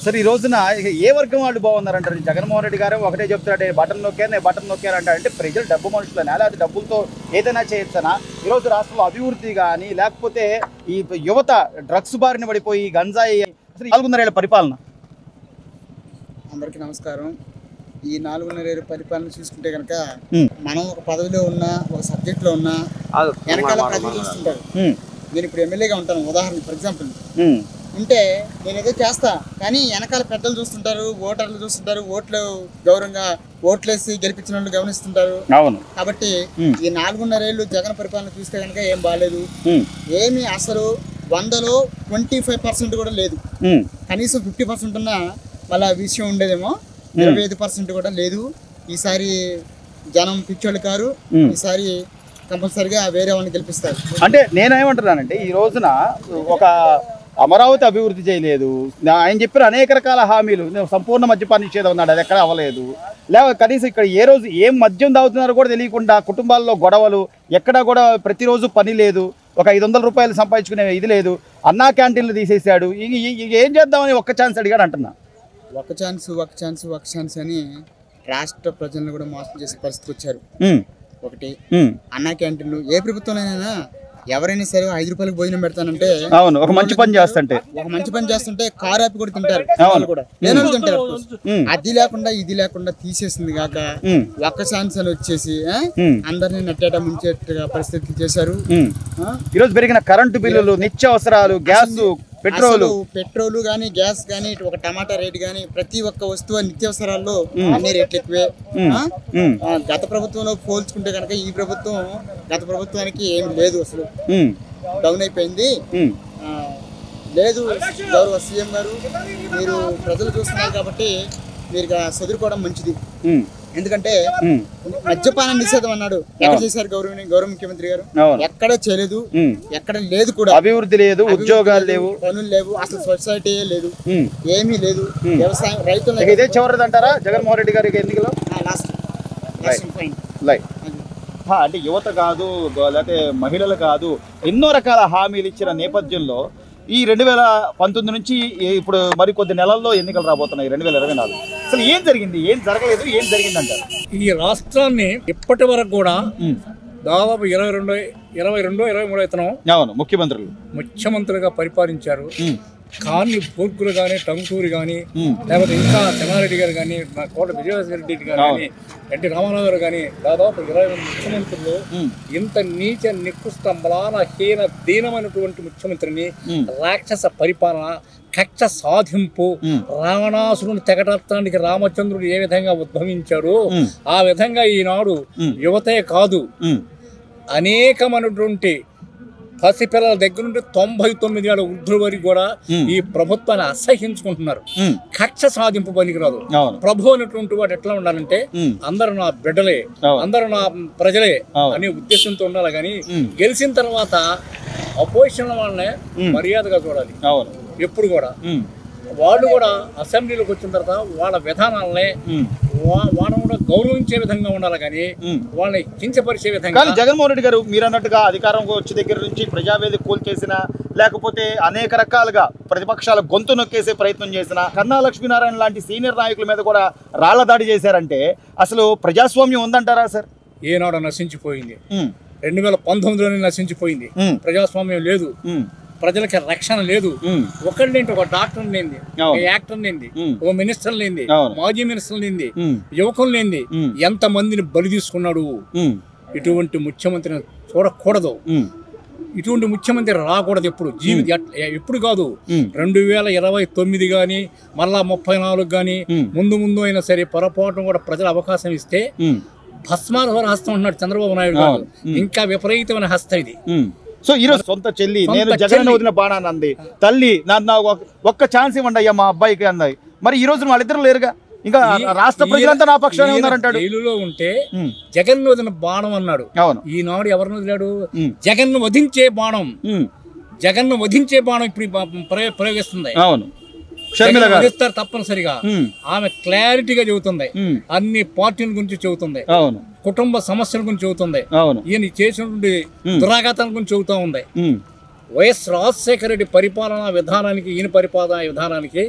సరే ఈ రోజున ఏ వర్గం వాళ్ళు బాగున్నారంటారు? జగన్మోహన్ రెడ్డి గారు ఒకటే చెప్తాడు, బటన్ నొక్కారు నేను బటన్ నొక్కారంటారు. అంటే ప్రజలు డబ్బు మనుషులనా, లేకపోతే డబ్బులతో ఏదైనా చేయొచ్చనా? ఈరోజు రాష్ట్రంలో అభివృద్ధి కానీ లేకపోతే ఈ యువత డ్రగ్స్ బారిన పడిపోయి గంజాయి, అసలు 4.5 ఏళ్ల పరిపాలన. అందరికీ నమస్కారం. ఈ 4.5 ఏళ్ల పరిపాలన చూసుకుంటే కనుక మనం ఒక పదవిలో ఉన్నా, ఒక సబ్జెక్ట్లో ఉన్నా వెనకాల ప్రజలు చూస్తుంటారు. నేను ఇప్పుడు ఎమ్మెల్యేగా ఉంటాను, ఉదాహరణ ఫర్ ఎగ్జాంపుల్ ఉంటే నేను ఏదో చేస్తా, కానీ వెనకాల పెద్దలు చూస్తుంటారు, ఓటర్లు చూస్తుంటారు, ఓట్లు గౌరవంగా ఓట్లేసి గెలిపించిన వాళ్ళు గమనిస్తుంటారు. కాబట్టి ఈ 4.5 ఏళ్ళు జగన్ పరిపాలన చూస్తే కనుక ఏం బాగాలేదు. ఏమి అసలు 100లో 25% కూడా లేదు. కనీసం 50% ఉన్నా మళ్ళీ విషయం ఉండేదేమో. 25% కూడా లేదు. ఈసారి జనం పిచ్చోళ్ళు కారు, ఈసారి కంపల్సరిగా వేరే వాళ్ళని గెలిపిస్తారు. అంటే నేనేమంటున్నానంటే ఈ రోజున ఒక అమరావతి అభివృద్ధి చేయలేదు, ఆయన చెప్పిన అనేక రకాల హామీలు, సంపూర్ణ మద్యపాన నిషేధం ఉన్నాడు, అది ఎక్కడ అవ్వలేదు. లేక కనీసం ఇక్కడ ఏ రోజు ఏం మద్యం తాగుతున్నారో కూడా తెలియకుండా కుటుంబాల్లో గొడవలు, ఎక్కడా కూడా ప్రతిరోజు పని లేదు, ఒక 500 రూపాయలు సంపాదించుకునే ఇది లేదు, అన్నా క్యాంటీన్లు తీసేసాడు. ఏం చేద్దామని ఒక్క ఛాన్స్ అడిగాడు అంటున్నా. ఒక ఛాన్స్ అని రాష్ట్ర ప్రజలను కూడా మోసం చేసే పరిస్థితికి వచ్చారు. ఒకటి అన్నా క్యాంటీన్లు, ఏ ప్రభుత్వంలోనైనా ఎవరైనా సరే 5 రూపాయలకు భోజనం పెడతానంటే ఒక మంచి పని చేస్తుంటే కారు ఆపి కూడా తింటారు, కూడా తింటారు. అది లేకుండా ఇది లేకుండా తీసేసింది కాక ఒక్క ఛాన్స్ అని వచ్చేసి అందరినీ నట్టేట ముంచేట్టుగా పరిస్థితులు చేశారు. ఈరోజు పెరిగిన కరెంటు బిల్లులు, నిత్యావసరాలు, గ్యాస్, పెట్రోల్ గానీ గ్యాస్ గానీ ఒక టమాటా రేట్ గానీ ప్రతి ఒక్క వస్తువు నిత్యావసరాల్లో అన్ని రేట్లు ఎక్కువే. గత ప్రభుత్వంలో పోల్చుకుంటే కనుక ఈ ప్రభుత్వం గత ప్రభుత్వానికి ఏమి లేదు, అసలు డౌన్ అయిపోయింది. లేదు గౌరవ సీఎం గారు, మీరు ప్రజలు చూస్తున్నారు కాబట్టి మీరు చదువుకోవడం మంచిది. ఎందుకంటే మద్యపాన నిషేధం అన్నాడు, ఎక్కడ చేశారు గౌరవ ముఖ్యమంత్రి గారు? ఎక్కడ చేయలేదు, ఎక్కడ లేదు కూడా. అభివృద్ధి లేదు, ఉద్యోగాలు లేవు, పనులు లేవు, అసలు సొసైటీ లేదు, ఏమీ లేదు. వ్యవసాయం రైతులు ఇదే చివరిదంటారా జగన్మోహన్ రెడ్డి గారికి ఎన్నికలో? అంటే యువత కాదు, లేకపోతే మహిళలు కాదు, ఎన్నో రకాల హామీలు ఇచ్చిన నేపథ్యంలో ఈ 2019 నుంచి ఇప్పుడు మరికొద్ది నెలల్లో ఎన్నికలు రాబోతున్నాయి 2024. అసలు ఏం జరిగింది, ఏం జరగలేదు, ఏం జరిగిందంటారు? ఈ రాష్ట్రాన్ని ఇప్పటి వరకు కూడా దాదాపు 22-23 ఇతను ముఖ్యమంత్రిగా పరిపాలించారు. కానీ బూర్గులు కానీ, టంగుటూరి కానీ, లేకపోతే ఇంకా చెన్నారెడ్డి గారు కానీ, కోట విజయరెడ్డి గారు కానీ, ఎన్టీ రామారావు గారు కానీ, దాదాపు 20 ముఖ్యమంత్రులు ఇంత నీచ నికృష్ట మ్లాన హీన దీనమైనటువంటి ముఖ్యమంత్రిని, రాక్షస పరిపాలన, కక్ష సాధింపు, రావణాసురుని తెగటత్తానికి రామచంద్రుడు ఏ విధంగా ఉద్భవించాడు, ఆ విధంగా ఈనాడు యువతే కాదు అనేకమైనటువంటి పసిపిల్లల దగ్గర నుండి 99 ఏళ్ల వృద్ధుల వరకు కూడా ఈ ప్రభుత్వాన్ని అసహించుకుంటున్నారు. కక్ష సాధింపు పనికిరాదు. ప్రభు అనేటువంటి వాడు ఎట్లా ఉండాలంటే అందరూ నా బిడ్డలే, అందరూ నా ప్రజలే అనే ఉద్దేశంతో ఉండాలి. కానీ గెలిచిన తర్వాత అపోజిషన్ వాళ్ళనే మర్యాదగా చూడాలి. ఎప్పుడు కూడా వాళ్ళు కూడా అసెంబ్లీలోకి వచ్చిన తర్వాత వాళ్ళ విధానాలనే వాళ్ళని కూడా గౌరవించే విధంగా ఉండాలి, కానీ వాళ్ళని కించపరిచే విధంగా. జగన్మోహన్ రెడ్డి గారు మీరు అన్నట్టుగా అధికారం వచ్చే దగ్గర నుంచి ప్రజావేదిక కూల్చేసిన, లేకపోతే అనేక రకాలుగా ప్రతిపక్షాల గొంతు నొక్కేసే ప్రయత్నం చేసిన, కన్నా లక్ష్మీనారాయణ లాంటి సీనియర్ నాయకుల మీద కూడా రాళ్ల దాడి చేశారంటే అసలు ప్రజాస్వామ్యం ఉందంటారా సార్? ఏనాడు నశించిపోయింది. 2019లోనే నశించిపోయింది. ప్రజాస్వామ్యం లేదు, ప్రజలకి రక్షణ లేదు. ఒకళ్ళేంటి, ఒక డాక్టర్ లేంది, ఒక యాక్టర్ లేంది, ఒక మినిస్టర్ లేంది, మాజీ మినిస్టర్ లేంది, యువకులు లేంది, ఎంత మందిని బలి తీసుకున్నాడు. ఇటువంటి ముఖ్యమంత్రిని చూడకూడదు, ఇటువంటి ముఖ్యమంత్రి రాకూడదు ఎప్పుడు. ఎప్పుడు కాదు, 2029 కానీ మళ్ళా 34 కానీ ముందు అయినా సరే పొరపాటు కూడా ప్రజల అవకాశం ఇస్తే భస్మాల హస్తం అంటున్నాడు చంద్రబాబు నాయుడు గారు. ఇంకా విపరీతమైన హస్తం ఇది. సో ఈరోజు సొంత చెల్లి నేను జగన్ వదిలిన బాణాన్ని అంది, తల్లి నా ఒక్క ఛాన్స్ ఇవ్వండి అయ్యా మా అబ్బాయికి అంది. మరి ఈ రోజు వాళ్ళిద్దరు లేరుగా, ఇంకా రాష్ట్ర ప్రజలంతా నా పక్షానే ఉన్నారంటాడు. జైలులో ఉంటే జగన్ వదిలిన బాణం అన్నాడు. ఈనాడు ఎవరిని వదిలాడు? జగన్ వధించే బాణం. జగన్ వధించే బాణం ఇప్పుడు ప్రయోగిస్తుంది. వధిస్తారు తప్పనిసరిగా. ఆమె క్లారిటీగా చెబుతుంది, అన్ని పార్టీల గురించి చెబుతుంది, కుటుంబ సమస్యల గురించి చెబుతుంది, ఈయన చేసినటువంటి దురాఘాతాల గురించి చెబుతూ ఉంది. వైఎస్ రాజశేఖర రెడ్డి పరిపాలనా విధానానికి ఈయన పరిపాలనా విధానానికి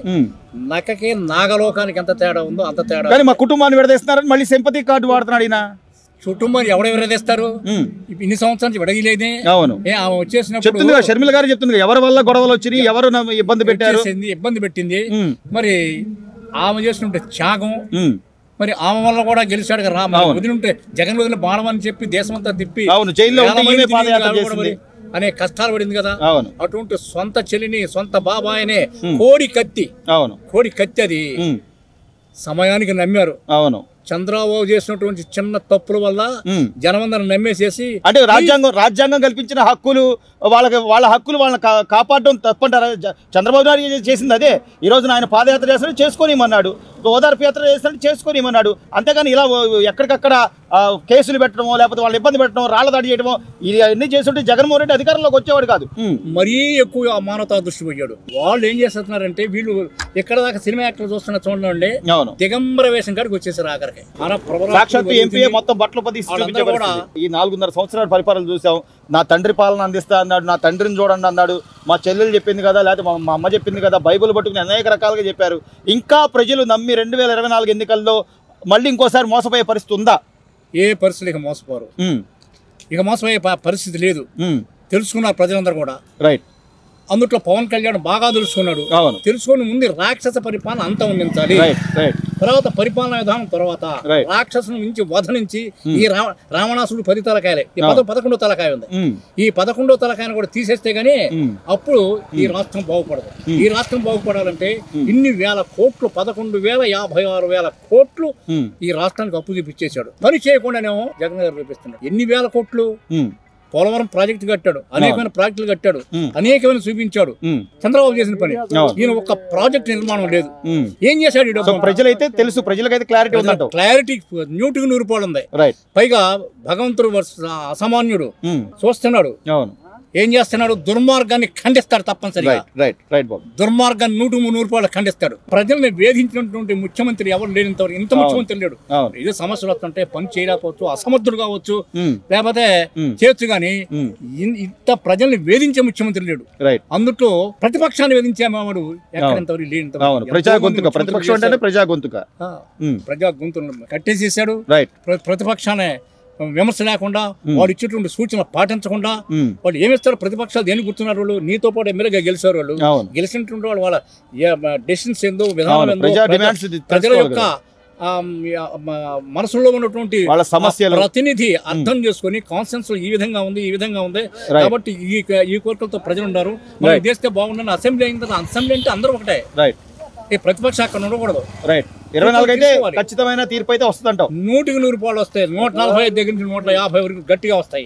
నక్కకి నాగలోకానికి ఎంత తేడా ఉందో అంత తేడా. కానీ మా కుటుంబాన్ని విడదీస్తున్నారని మళ్ళీ సింపతి కార్డు వాడుతున్నాడు ఈయన. కుటుంబాన్ని ఎవరెవరు తెస్తారు? ఇన్ని సంవత్సరాల నుంచి విడగలేదే. అవును, వచ్చేసినప్పుడు షర్మిల గారు చెప్తుంది ఎవరి వల్ల గొడవలు వచ్చినాయి, ఎవరు ఇబ్బంది పెట్టారు, ఇబ్బంది పెట్టింది. మరి ఆమె చేస్తుంటే త్యాగం, మరి ఆమె వల్ల కూడా గెలిచాడు కదా. వదిలింటే జగన్ వదిలి బాణం అని చెప్పి దేశమంతా తిప్పి అనే కష్టాలు పడింది కదా. అటువంటి సొంత చెల్లిని సొంత బాబాయినే కోడి కత్తి అది సమయానికి నమ్మారు. అవును, చంద్రబాబు చేసినటువంటి చిన్న తప్పుల వల్ల జనమందరం నమ్మేసేసి, అంటే రాజ్యాంగం కల్పించిన హక్కులు వాళ్ళ హక్కులు వాళ్ళని కాపాడడం తప్పంటారా? చంద్రబాబు నాయుడు చేసింది అదే. ఈ రోజున ఆయన పాదయాత్ర చేస్తాడు చేసుకోనిమన్నాడు, ఓదార్పు యాత్ర చేస్తాడు చేసుకోనిమన్నాడు. అంతేగాని ఇలా ఎక్కడికక్కడ కేసులు పెట్టడమో లేకపోతే వాళ్ళు ఇబ్బంది పెట్టడం, రాళ్ల దాడి చేయడమో ఇవన్నీ చేస్తుంటే జగన్మోహన్ రెడ్డి అధికారంలోకి వచ్చేవాడు కాదు. మరీ ఎక్కువ మానవతా దృష్టి పోయాడు. వాళ్ళు ఏం చేస్తున్నారంటే వీళ్ళు ఎక్కడ దాకా సినిమా యాక్టర్ చూస్తున్న చూడండి, దిగంబర వేషం కాడికి వచ్చేసారు. ఆఖరికి సాక్షాత్తు ఎంపీ మొత్తం బట్టలు పది ఈ 4.5 సంవత్సరాల పరిపాలన చూసాం. నా తండ్రి పాలన అందిస్తా అన్నాడు, నా తండ్రిని చూడండి అన్నాడు, మా చెల్లెలు చెప్పింది కదా, లేకపోతే మా అమ్మ చెప్పింది కదా, బైబుల్ పట్టుకుని అనేక రకాలుగా చెప్పారు. ఇంకా ప్రజలు నమ్మి 2024 ఎన్నికల్లో మళ్ళీ ఇంకోసారి మోసపోయే పరిస్థితి ఉందా? ఏ పరిస్థితులు ఇక మోసపోరు, ఇక మోసపోయే పరిస్థితి లేదు. తెలుసుకున్నారు ప్రజలందరూ కూడా. రైట్. అందుట్లో పవన్ కళ్యాణ్ బాగా తెలుసుకున్నాడు. తెలుసుకుని ముందు రాక్షస పరిపాలన అంతా ఉండించాలి, తర్వాత పరిపాలన విధానం, తర్వాత రాక్షసుని నుంచి వధ నుంచి ఈ రావణాసుడు 10 తలకాయలే, 11వ తలకాయ ఉంది. ఈ 11వ తలకాయను కూడా తీసేస్తే గానీ అప్పుడు ఈ రాష్ట్రం బాగుపడదు. ఈ రాష్ట్రం బాగుపడాలంటే ఇన్ని వేల కోట్లు, 11,056,000 కోట్లు ఈ రాష్ట్రానికి అప్పు చూపించేశాడు. పని చేయకుండానేమో జగన్ గారు చూపిస్తున్నాడు. ఎన్ని వేల కోట్లు? పోలవరం ప్రాజెక్టు కట్టాడు, అనేకమైన ప్రాజెక్టులు కట్టాడు, అనేకమైన చూపించాడు. చంద్రబాబు చేసిన పని. ఈయన ఒక్క ప్రాజెక్ట్ నిర్మాణం లేదు. ఏం చేశాడు? ప్రజలైతే తెలుసు, ప్రజలకైతే క్లారిటీ ఉందంట. క్లారిటీ 100% ఉంది. పైగా భగవంతుడు అసామాన్యుడు, చూస్తున్నాడు. ఏం చేస్తున్నాడు? దుర్మార్గాన్ని ఖండిస్తాడు తప్పనిసరిగా. దుర్మార్గాన్ని 100% ఖండిస్తాడు. ప్రజల్ని వేధించినటువంటి ముఖ్యమంత్రి ఎవరు లేనింతవరకు, ఇంత ముఖ్యమంత్రి లేడు. ఇది సమస్యలు వస్తుంటే పని చేయలేకపోవచ్చు, అసమర్థుడు కావచ్చు, లేకపోతే చేయొచ్చు, గాని ఇంత ప్రజల్ని వేధించే ముఖ్యమంత్రి లేడు. అందుట్లో ప్రతిపక్షాన్ని వేధించేవాడు ఎక్కడంతవరకు లేని ప్రజా గొంతుక కట్టేసేసాడు. ప్రతిపక్షాన్ని విమర్శ లేకుండా, వాళ్ళు ఇచ్చేటువంటి సూచనలు పాటించకుండా, వాళ్ళు ఏమిస్తారు? ప్రతిపక్షాలు దేనికి గుర్తున్నారు? వాళ్ళు నీతో పాటు ఎమ్మెల్యేగా గెలిచారు. వాళ్ళు గెలిచినటువంటి వాళ్ళు వాళ్ళ డెసిషన్స్ ఏందో, విధానం ఏందో, ప్రజల యొక్క మనసులో ఉన్నటువంటి ప్రతినిధి అర్థం చేసుకుని కాన్సెన్స్ ఈ విధంగా ఉంది, ఈ విధంగా ఉంది కాబట్టి ఈ కోరికలతో ప్రజలు ఉన్నారు, మనం చేస్తే బాగుందని. అసెంబ్లీ అయిన తర్వాత అసెంబ్లీ అంటే అందరూ ఒకటే, ఈ ప్రతిపక్ష అక్కడ ఉండకూడదు. 24 అయితే ఖచ్చితమైన తీర్పు అయితే వస్తుందంట. 100% వస్తాయి. 145 దగ్గర నుంచి 150 వరకు గట్టిగా వస్తాయి.